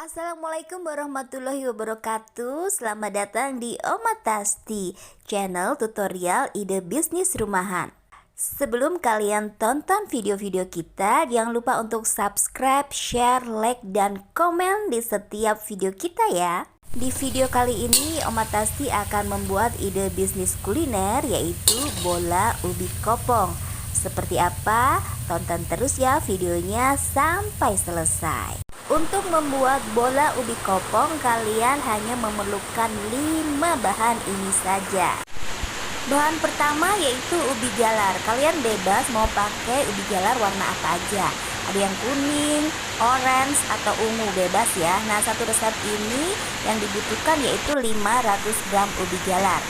Assalamualaikum warahmatullahi wabarakatuh. Selamat datang di Oma Tasti, channel tutorial ide bisnis rumahan. Sebelum kalian tonton video-video kita, jangan lupa untuk subscribe, share, like, dan komen di setiap video kita ya. Di video kali ini Oma Tasti akan membuat ide bisnis kuliner, yaitu bola ubi kopong. Seperti apa? Tonton terus ya videonya sampai selesai. Untuk membuat bola ubi kopong, kalian hanya memerlukan 5 bahan ini saja. Bahan pertama yaitu ubi jalar. Kalian bebas mau pakai ubi jalar warna apa aja. Ada yang kuning, orange, atau ungu, bebas ya. Nah, satu resep ini yang dibutuhkan yaitu 500 gram ubi jalar.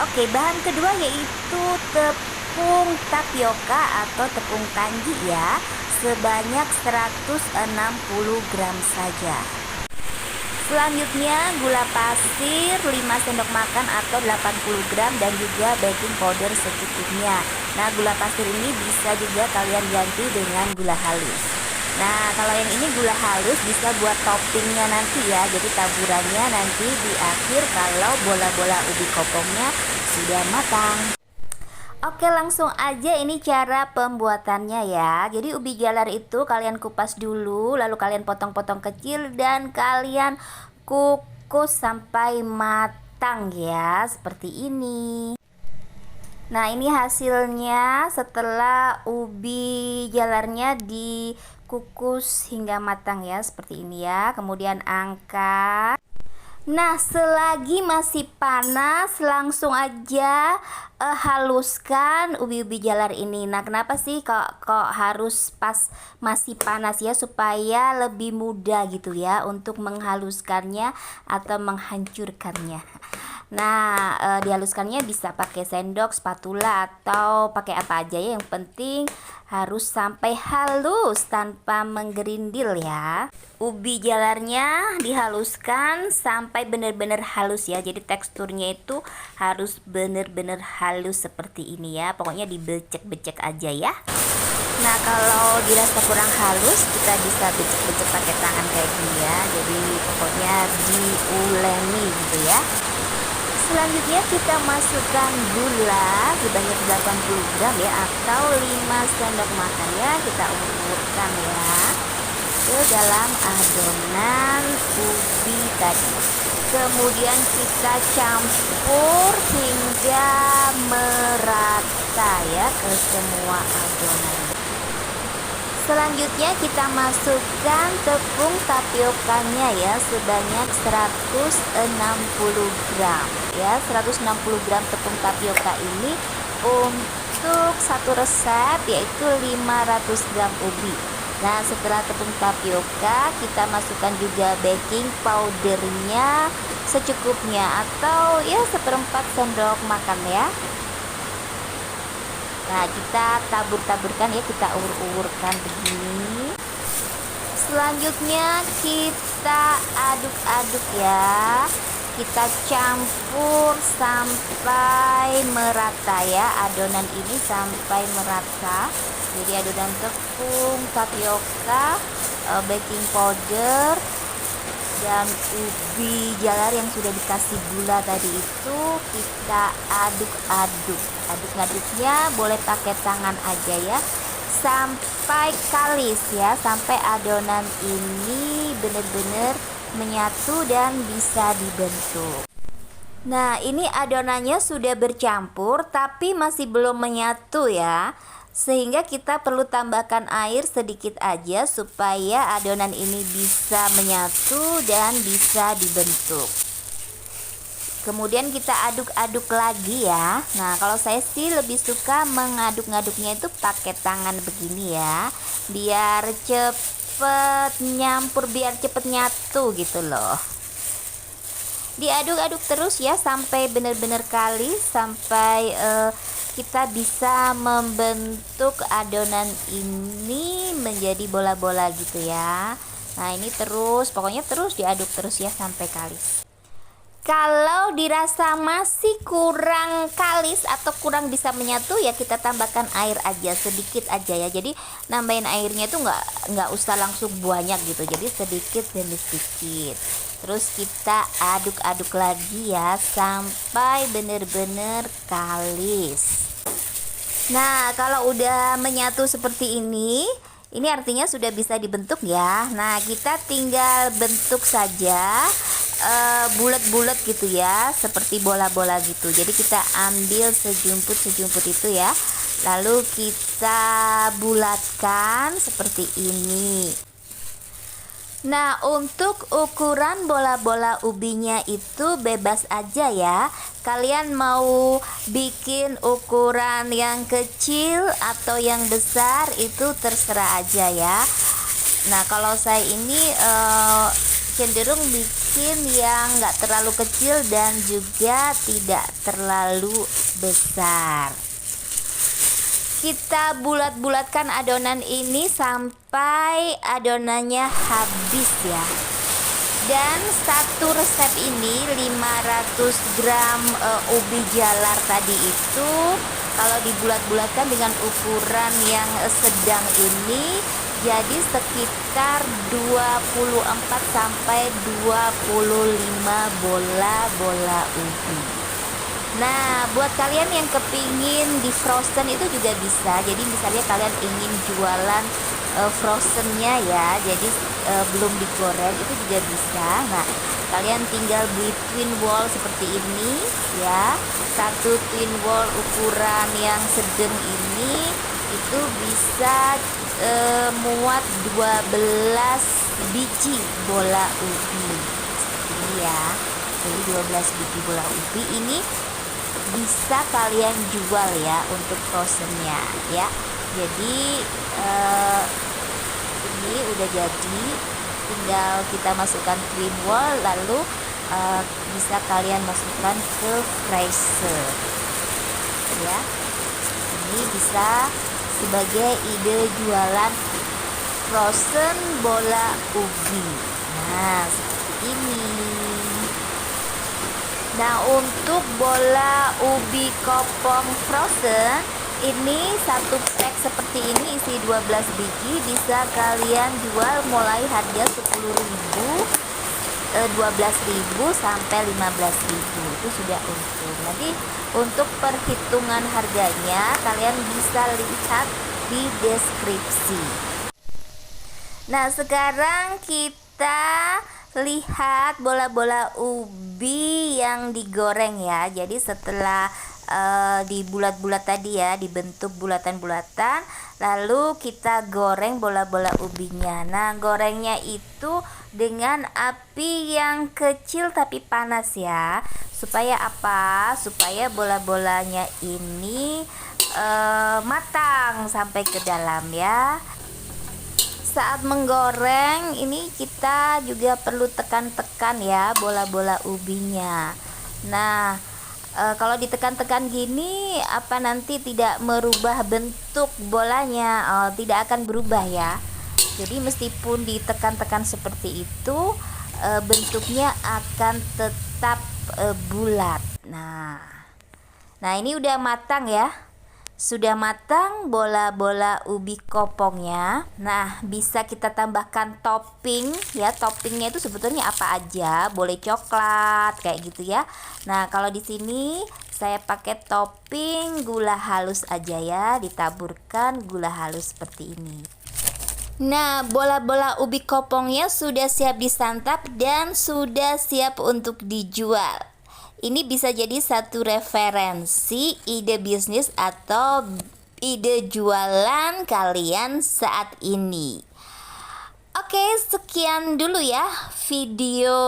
Oke, bahan kedua yaitu tepung tapioka atau tepung kanji ya, sebanyak 160 gram saja. Selanjutnya gula pasir 5 sendok makan atau 80 gram dan juga baking powder secukupnya. Nah, gula pasir ini bisa juga kalian ganti dengan gula halus. Nah, kalau yang ini gula halus bisa buat toppingnya nanti ya. Jadi taburannya nanti di akhir kalau bola-bola ubi kopongnya sudah matang. Oke, langsung aja ini cara pembuatannya ya. Jadi ubi jalar itu kalian kupas dulu, lalu kalian potong-potong kecil dan kalian kukus sampai matang ya, seperti ini. Nah, ini hasilnya setelah ubi jalarnya dikukus hingga matang ya, seperti ini ya. Kemudian angkat. Nah, selagi masih panas langsung aja haluskan ubi-ubi jalar ini. Nah, kenapa sih kok harus pas masih panas ya, supaya lebih mudah gitu ya untuk menghaluskannya atau menghancurkannya. Nah, dihaluskannya bisa pakai sendok, spatula, atau pakai apa aja ya. Yang penting harus sampai halus tanpa menggerindil ya. Ubi jalarnya dihaluskan sampai benar-benar halus ya. Jadi teksturnya itu harus benar-benar halus seperti ini ya. Pokoknya dibecek-becek aja ya. Nah, kalau dirasa kurang halus, kita bisa becek-becek pakai tangan kayak gini ya. Jadi pokoknya diuleni gitu ya. Selanjutnya kita masukkan gula sebanyak 80 gram ya, atau 5 sendok makan ya. Kita ulek-ulekkan ya ke dalam adonan ubi tadi. Kemudian kita campur hingga merata ya ke semua adonan. Selanjutnya kita masukkan tepung tapiokanya ya, sebanyak 160 gram ya. 160 gram tepung tapioka ini untuk satu resep yaitu 500 gram ubi. Nah, setelah tepung tapioka kita masukkan juga baking powdernya secukupnya, atau ya seperempat sendok makan ya. Nah, kita tabur-taburkan ya, kita ulur-ulurkan begini. Selanjutnya kita aduk-aduk ya. Kita campur sampai merata ya, adonan ini sampai merata. Jadi adonan tepung tapioka, baking powder, dan ubi jalar yang sudah dikasih gula tadi itu kita aduk-aduk. Aduk-aduknya boleh pakai tangan aja ya, sampai kalis ya, sampai adonan ini benar-benar menyatu dan bisa dibentuk. Nah, ini adonannya sudah bercampur tapi masih belum menyatu ya, sehingga kita perlu tambahkan air sedikit aja supaya adonan ini bisa menyatu dan bisa dibentuk. Kemudian kita aduk-aduk lagi ya. Nah, kalau saya sih lebih suka mengaduk-ngaduknya itu pakai tangan begini ya, biar cepet nyampur, biar cepet nyatu gitu loh. Diaduk-aduk terus ya sampai benar-benar kalis, sampai kita bisa membentuk adonan ini menjadi bola-bola gitu ya. Nah, ini terus, pokoknya terus diaduk terus ya sampai kalis. Kalau dirasa masih kurang kalis atau kurang bisa menyatu, ya kita tambahkan air aja, sedikit aja ya. Jadi nambahin airnya itu nggak usah langsung banyak gitu, jadi sedikit demi sedikit. Terus kita aduk-aduk lagi ya sampai bener-bener kalis. Nah, kalau udah menyatu seperti ini artinya sudah bisa dibentuk ya. Nah, kita tinggal bentuk saja bulat-bulat gitu ya, seperti bola-bola gitu. Jadi kita ambil sejumput itu ya, lalu kita bulatkan seperti ini. Nah, untuk ukuran bola-bola ubinya itu bebas aja ya. Kalian mau bikin ukuran yang kecil atau yang besar itu terserah aja ya. Nah, kalau saya ini cenderung bikin yang nggak terlalu kecil dan juga tidak terlalu besar. Kita bulat-bulatkan adonan ini sampai adonannya habis ya. Dan satu resep ini 500 gram ubi jalar tadi itu kalau dibulat-bulatkan dengan ukuran yang sedang ini jadi sekitar 24 sampai 25 bola-bola ubi. Nah, buat kalian yang kepingin di frozen itu juga bisa. Jadi misalnya kalian ingin jualan frozennya ya, jadi belum digoreng itu juga bisa. Nah, kalian tinggal beli twin wall seperti ini ya. Satu twin wall ukuran yang sedang ini itu bisa muat 12 biji bola ubi seperti ini ya. Jadi 12 biji bola ubi ini bisa kalian jual ya untuk frozennya ya. Jadi ini udah jadi, tinggal kita masukkan twin wall lalu bisa kalian masukkan ke freezer ya. Ini bisa sebagai ide jualan frozen bola ubi. Nah, seperti ini. Nah, untuk bola ubi kopong frozen ini satu pack seperti ini isi 12 biji bisa kalian jual mulai harga 10.000, 12.000 sampai 15.000 itu sudah untung. Nanti untuk perhitungan harganya kalian bisa lihat di deskripsi. Nah, sekarang kita lihat bola-bola ubi yang digoreng ya. Jadi setelah dibulat-bulat tadi ya, dibentuk bulatan-bulatan, lalu kita goreng bola-bola ubinya. Nah, gorengnya itu dengan api yang kecil tapi panas ya. Supaya apa? Supaya bola-bolanya ini matang sampai ke dalam ya. Saat menggoreng ini kita juga perlu tekan-tekan ya bola-bola ubinya. Nah, kalau ditekan-tekan gini apa nanti tidak merubah bentuk bolanya, tidak akan berubah ya. Jadi meskipun ditekan-tekan seperti itu bentuknya akan tetap bulat. Nah ini udah matang ya. Sudah matang bola-bola ubi kopongnya. Nah, bisa kita tambahkan topping ya. Toppingnya itu sebetulnya apa aja, boleh coklat kayak gitu ya. Nah, kalau di sini saya pakai topping gula halus aja ya, ditaburkan gula halus seperti ini. Nah, bola-bola ubi kopongnya sudah siap disantap dan sudah siap untuk dijual. Ini bisa jadi satu referensi ide bisnis atau ide jualan kalian saat ini. Oke, sekian dulu ya video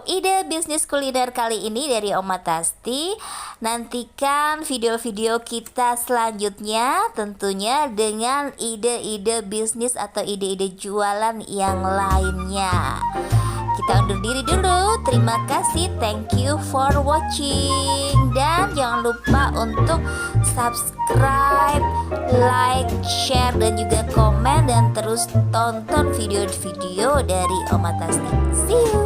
ide bisnis kuliner kali ini dari Oma Tasti. Nantikan video-video kita selanjutnya tentunya dengan ide-ide bisnis atau ide-ide jualan yang lainnya. Kita undur diri dulu. Terima kasih, thank you for watching. Dan jangan lupa untuk subscribe, like, share, dan juga komen. Dan terus tonton video-video dari Oma Tasti. See you.